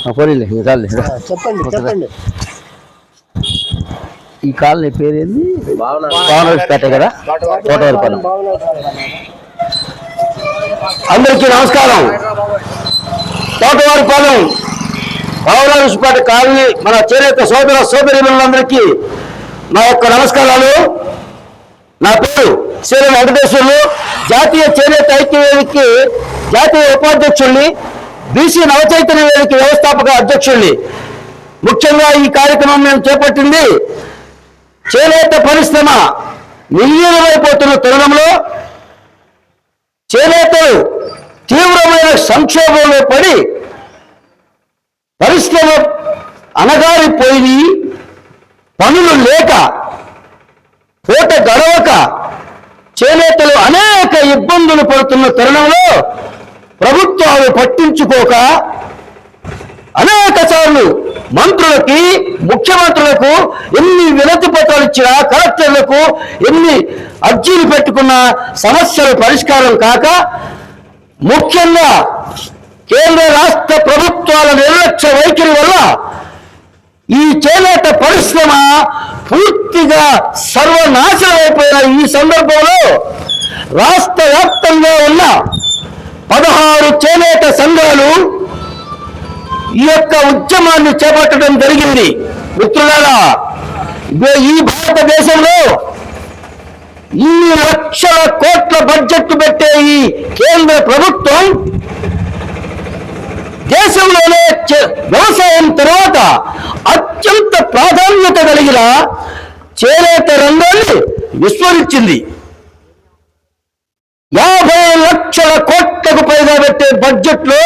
చెప్పండి. ఈ కాలనీ పేరేంది? భావనపేట కదా, తోటవారిపాలెం. అందరికీ నమస్కారం. తోటవారిపాలెం భావనపేట కాలనీ మన చేనేత సోదర సోదరీమణులందరికీ నా యొక్క నమస్కారాలు. నా పేరు శ్రీ వెంకటేశ్వర్లు, జాతీయ చేనేత ఐక్య వేదికకి జాతీయ ఉపాధ్యక్షుడిని, బీసీ నవచైతన్య వేదిక వ్యవస్థాపక అధ్యక్షుడిని. ముఖ్యంగా ఈ కార్యక్రమం మేము చేపట్టింది చేనేత పరిశ్రమ నిర్వీర్యమైపోతున్న తరుణంలో చేనేతలు తీవ్రమైన సంక్షోభంలో పడి పరిశ్రమ అనగారిపోయి పనులు లేక పూట గడవక చేనేతలు అనేక ఇబ్బందులు పడుతున్న తరుణంలో ప్రభుత్వాలు పట్టించుకోక అనేక సార్లు మంత్రులకి, ముఖ్యమంత్రులకు ఎన్ని వినతి పత్రాలు ఇచ్చినా, కలెక్టర్లకు ఎన్ని అర్జీలు పెట్టుకున్న సమస్యలు పరిష్కారం కాక, ముఖ్యంగా కేంద్ర రాష్ట్ర ప్రభుత్వాల నిర్లక్ష్య వైఖరి వల్ల ఈ చేనేత పరిశ్రమ పూర్తిగా సర్వనాశనం అయిపోయిన ఈ సందర్భంలో రాష్ట్ర వ్యాప్తంగా ఉన్న 16 చేనేత సంఘాలు ఈ యొక్క ఉద్యమాన్ని చేపట్టడం జరిగింది. మిత్రులారా, ఈ భారతదేశంలో ఈ లక్షల కోట్ల బడ్జెట్ పెట్టే ఈ కేంద్ర ప్రభుత్వం దేశంలోనే వ్యవసాయం తర్వాత అత్యంత ప్రాధాన్యత కలిగిన చేనేత రంగాన్ని విస్మరించింది. 50 లక్షల కోట్లకు పైగా పెట్టే బడ్జెట్ లో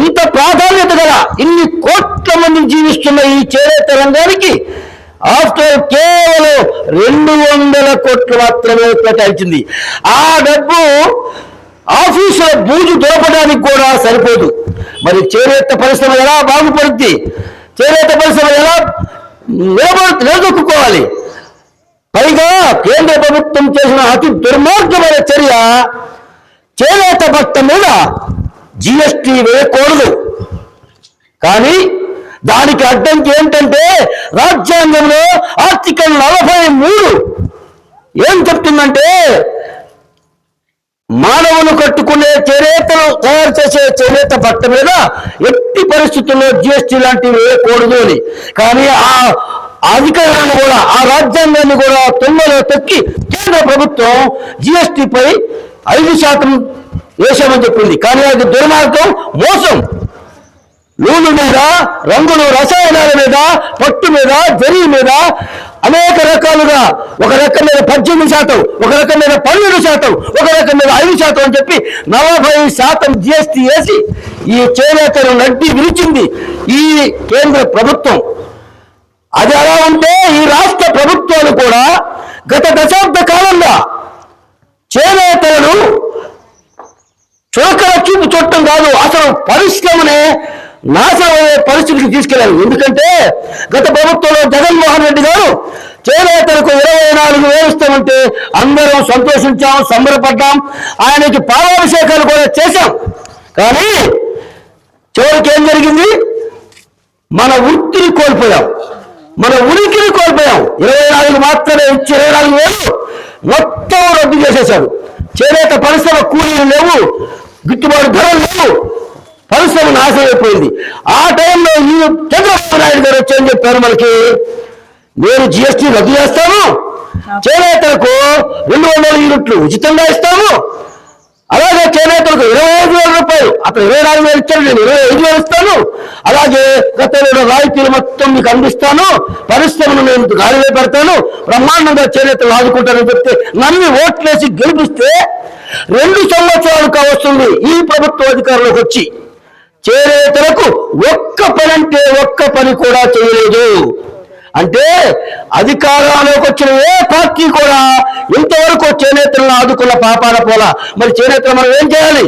ఇంత ప్రాధాన్యత గల ఇన్ని కోట్ల మంది జీవిస్తున్న ఈ చేనేత రంగానికి ఆఫ్టర్ కేవలం 200 కోట్లు మాత్రమే కేటాయించింది. ఆ డబ్బు ఆఫీసుల బూజు దొరకడానికి కూడా సరిపోదు. మరి చేనేత పరిశ్రమ ఎలా బాగుపడుద్ది? చేనేత పరిశ్రమ ఎలా నిలదొక్కుకోవాలి? పైగా కేంద్ర ప్రభుత్వం చేసిన అతి దుర్మార్గమైన చర్య చేనేత బట్ట మీద జిఎస్టీ వేయకూడదు. కానీ దానికి అడ్డంకి ఏంటంటే రాజ్యాంగంలో ఆర్టికల్ 43 ఏం చెప్తుందంటే మానవులు కట్టుకునే చేనేతలు తయారు చేసే చేనేత బట్ట మీద ఎట్టి పరిస్థితుల్లో జిఎస్టీ లాంటివి వేయకూడదు అని. కానీ ఆ అధికారాన్ని కూడా, ఆ రాజ్యాంగాన్ని కూడా తొందరలో తొక్కి కేంద్ర ప్రభుత్వం జిఎస్టీపై 5% వేసామని చెప్పింది. కానీ అది దుర్మార్గం, మోసం. నూనె మీద, రంగులు, రసాయనాల మీద, పట్టు మీద, జరీ మీద అనేక రకాలుగా, ఒక రకం మీద 18%, ఒక రకం మీద 12%, ఒక రకం మీద 5% అని చెప్పి 40% జిఎస్టీ వేసి ఈ చేనేతను నడ్డి విరిచింది ఈ కేంద్ర ప్రభుత్వం. అది అలా ఉంటే ఈ రాష్ట్ర ప్రభుత్వాలు కూడా గత దశాబ్ద కాలంగా చేనేతలను చురకల చూపు చూడటం కాదు, అసలు పరిశ్రమనే నాశనమయ్యే పరిస్థితికి తీసుకెళ్లారు. ఎందుకంటే గత ప్రభుత్వంలో జగన్మోహన్ రెడ్డి గారు చేనేతలకు 24,000 ఇస్తామంటే అందరం సంతోషించాం, సంబరపడ్డాం, ఆయనకి పాలాభిషేకాలు కూడా చేశాం. కానీ చివరికి ఏం జరిగింది? మన వృత్తిని కోల్పోయాం, మన ఉనికిని కోల్పోయాం. 24 మాత్రమే ఇచ్చి 24,000 మొత్తం రద్దు చేసేశారు. చేనేత పరిశ్రమ కూలీలు లేవు, గిట్టుబాటు ధరలు లేవు, పరిశ్రమ నాశనం అయిపోయింది. ఆ టైంలో ఈ చంద్రబాబు నాయుడు గారు వచ్చి ఏం చెప్పారు మనకి? నేను జిఎస్టీ రద్దు చేస్తాను, చేనేతలకు 200 యూనిట్లు ఉచితంగా ఇస్తాము, అలాగే చేనేతలకు 25,000 రూపాయలు, అతను 24,000 ఇచ్చాడు, నేను 25,000 ఇస్తాను, అలాగే గతంలో రాయితీలు మొత్తం మీకు అందిస్తాను, పరిశ్రమను నేను గాలిలో పెడతాను, బ్రహ్మాండంగా చేనేతలు ఆదుకుంటానని చెప్తే నమ్మి ఓట్లేసి గెలిపిస్తే 2 సంవత్సరాలు కావస్తుంది ఈ ప్రభుత్వ అధికారంలోకి వచ్చి. చేనేతలకు ఒక్క పని అంటే ఒక్క పని కూడా చేయలేదు. అంటే అధికారంలోకి వచ్చిన ఏ పార్టీ కూడా ఇంతవరకు చేనేతలను ఆదుకున్న పాపాన పోలా. మరి చేనేతలు మనం ఏం చేయాలి?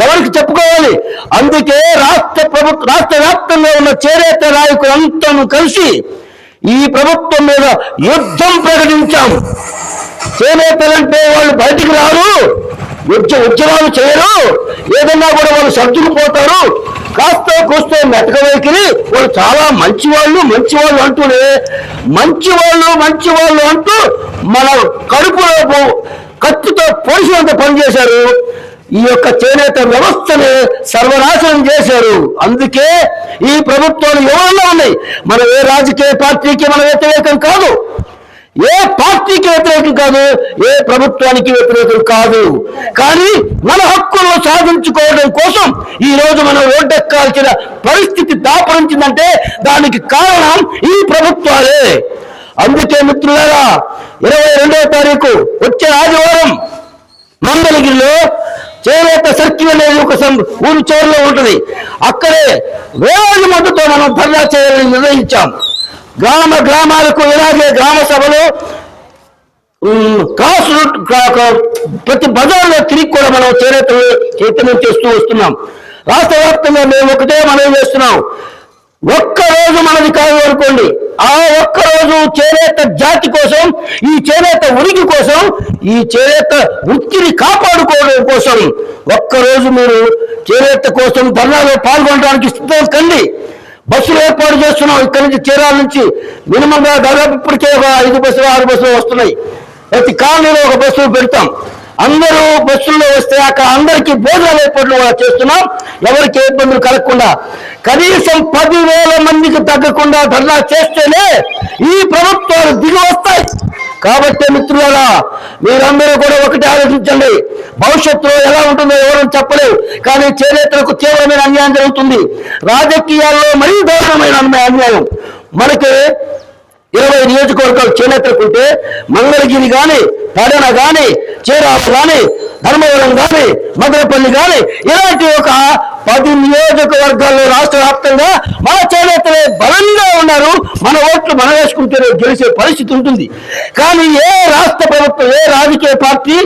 ఎవరికి చెప్పుకోవాలి? అందుకే రాష్ట్ర వ్యాప్తంగా ఉన్న చేనేత నాయకులంతా కలిసి ఈ ప్రభుత్వం మీద యుద్ధం ప్రకటించాం. చేనేతలంటే వాళ్ళు బయటికి రారు, ఉద్యమాలు చేయరు, ఏదన్నా కూడా వాళ్ళు సర్దుకుపోతారు, కాస్త కూస్తో మెతక వైఖరి, వాళ్ళు చాలా మంచివాళ్ళు అంటూనే మంచివాళ్ళు అంటూ మన కడుపులో కత్తితో పొడిచినంత పనిచేశారు. ఈ యొక్క చేనేత వ్యవస్థని సర్వనాశనం చేశారు. అందుకే ఈ ప్రభుత్వాలు ఎవరన్నా ఉన్నాయి, మన ఏ రాజకీయ పార్టీకి మన వ్యతిరేకం కాదు, ఏ పార్టీకి వ్యతిరేకం కాదు, ఏ ప్రభుత్వానికి వ్యతిరేకం కాదు. కానీ మన హక్కులు సాధించుకోవడం కోసం ఈ రోజు మనం రోడ్డెక్కాల్సిన పరిస్థితి దాపరించిందంటే దానికి కారణం ఈ ప్రభుత్వాలే. అందుకే మిత్రులారా, 22వ తారీఖు వచ్చే ఆదివారం మంగళగిరిలో చేనేత సర్కిల్ అనేది ఒక ఊరి చివరిలో ఉంటుంది. అక్కడే వేలాది మందితో మనం ధర్నా చేయాలని నిర్ణయించాం. గ్రామాలకు ఇలాగే గ్రామ సభలు, ప్రతి బజార్లో తిరిగి కూడా మనం చేనేతలు చైతన్యం చేస్తూ వస్తున్నాం. రాష్ట్ర వ్యాప్తంగా మేము ఒకటే మనం చేస్తున్నాం, ఒక్కరోజు మనది కాదు అనుకోండి, ఆ ఒక్కరోజు చేనేత జాతి కోసం, ఈ చేనేత ఉనికి కోసం, ఈ చేనేత వృత్తిని కాపాడుకోవడం కోసం ఒక్కరోజు మీరు చేనేత కోసం ధర్నాలో పాల్గొనడానికి సిద్ధం కండి. బస్సులు ఏర్పాటు చేస్తున్నాం. ఇక్కడి నుంచి చీరాల నుంచి మినిమంగా దాదాపు ఇప్పటికే ఒక 5 బస్సులు 6 బస్సులు వస్తున్నాయి. ప్రతి కాలనీలో ఒక బస్సు పెడతాం. అందరూ బస్సుల్లో వస్తే అక్కడ అందరికీ భోజనాలు ఏర్పాట్లు చేస్తున్నాం. ఎవరికి ఇబ్బందులు కలగకుండా కనీసం 10,000 మందికి తగ్గకుండా ధర్నా చేస్తేనే ఈ ప్రభుత్వాలు దిగి వస్తాయి. కాబట్టి మిత్రులారా, మీరందరూ కూడా ఒకటి ఆలోచించండి. భవిష్యత్తులో ఎలా ఉంటుందో ఎవరు చెప్పలేవు, కానీ చేనేతలకు తీవ్రమైన అన్యాయం జరుగుతుంది. రాజకీయాల్లో మరీ దారుణమైన అన్యాయం. మనకి 20 నియోజకవర్గాలు చేనేతలుకుంటే మంగళగిరి కానీ, పడన కానీ, చీరాల కానీ, ధర్మవరం కానీ, మదనపల్లి కానీ, ఇలాంటి ఒక 10 నియోజకవర్గాల్లో రాష్ట్ర వ్యాప్తంగా మన చేనేతలే బలంగా ఉన్నారు. మన ఓట్లు మనం వేసుకుంటేనే గెలిచే పరిస్థితి ఉంటుంది. కానీ ఏ రాష్ట్ర ప్రభుత్వం, ఏ రాజకీయ పార్టీ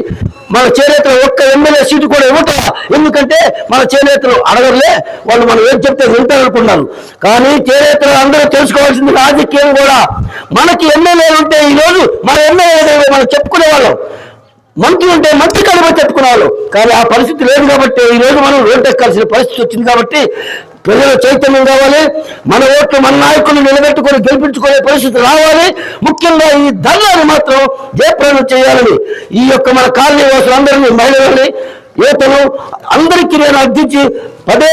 మన చేనేతలు ఒక్క ఎమ్మెల్యే సీటు కూడా ఇవ్వటం. ఎందుకంటే మన చేనేతలు అడగలే, వాళ్ళు మనం ఏం చెప్తే వింటారనుకున్నారు. కానీ చేనేతలు అందరూ తెలుసుకోవాల్సింది, రాజకీయం కూడా మనకి ఎమ్మెల్యేలు ఉంటే ఈరోజు మన ఎమ్మెల్యే మనం చెప్పుకునే వాళ్ళం, మంత్రి ఉంటే మంత్రి కలిపి చెప్పుకునేవాళ్ళు. కానీ ఆ పరిస్థితి లేదు కాబట్టి ఈరోజు మనం రోడ్డెక్కాల్సిన పరిస్థితి వచ్చింది. కాబట్టి ప్రజల చైతన్యం కావాలి, మన ఓట్లు మన నాయకులను నిలబెట్టుకొని గెలిపించుకునే పరిస్థితి రావాలి. ముఖ్యంగా ఈ ధర్నాన్ని మాత్రం జయప్రదం చేయాలని ఈ యొక్క మన కాలనీ వాసులందరినీ, మహిళలని, యువతను అందరికీ నేను అర్థించి పదే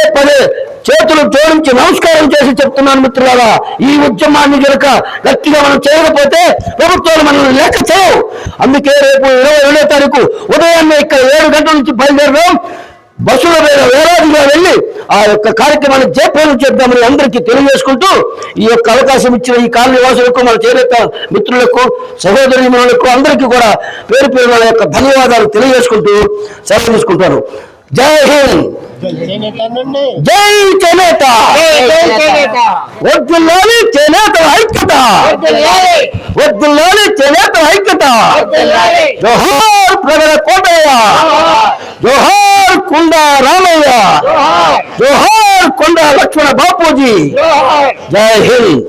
చేతులు జోడించి నమస్కారం చేసి చెప్తున్నాను మిత్రులారా, ఈ ఉద్యమాన్ని కనుక గట్టిగా మనం చేయకపోతే ప్రభుత్వాలు మనల్ని లెక్క చేయవు. అందుకే రేపు 22వ తారీఖు ఉదయాన్నే ఇక్కడ 7 గంటల నుంచి బయలుదేరడం, బస్సుల మీద వేలాదిగా వెళ్ళి ఆ యొక్క కార్యక్రమాన్ని జయప్రదం చేద్దామని అందరికీ తెలియజేసుకుంటూ, ఈ యొక్క అవకాశం ఇచ్చిన ఈ కాలనీ వాసులకు, మన చేనేత మిత్రులకు, సహోదరీమణులకు అందరికీ కూడా పేరు పేరు మన యొక్క ధన్యవాదాలు తెలియజేసుకుంటూ సెలవు తీసుకుంటాను. జై హింద్, జై చేనేత, వద్దుల్లాలి చేనేతల ఐక్యత, వద్దుల్లాలి చేనేతల ఐక్యత. జోహార్ ప్రగడ కోటయ్య, జోహార్ కొండ రామయ్య, జోహార్ కొండ లక్ష్మణ బాపూజీ. జై హింద్.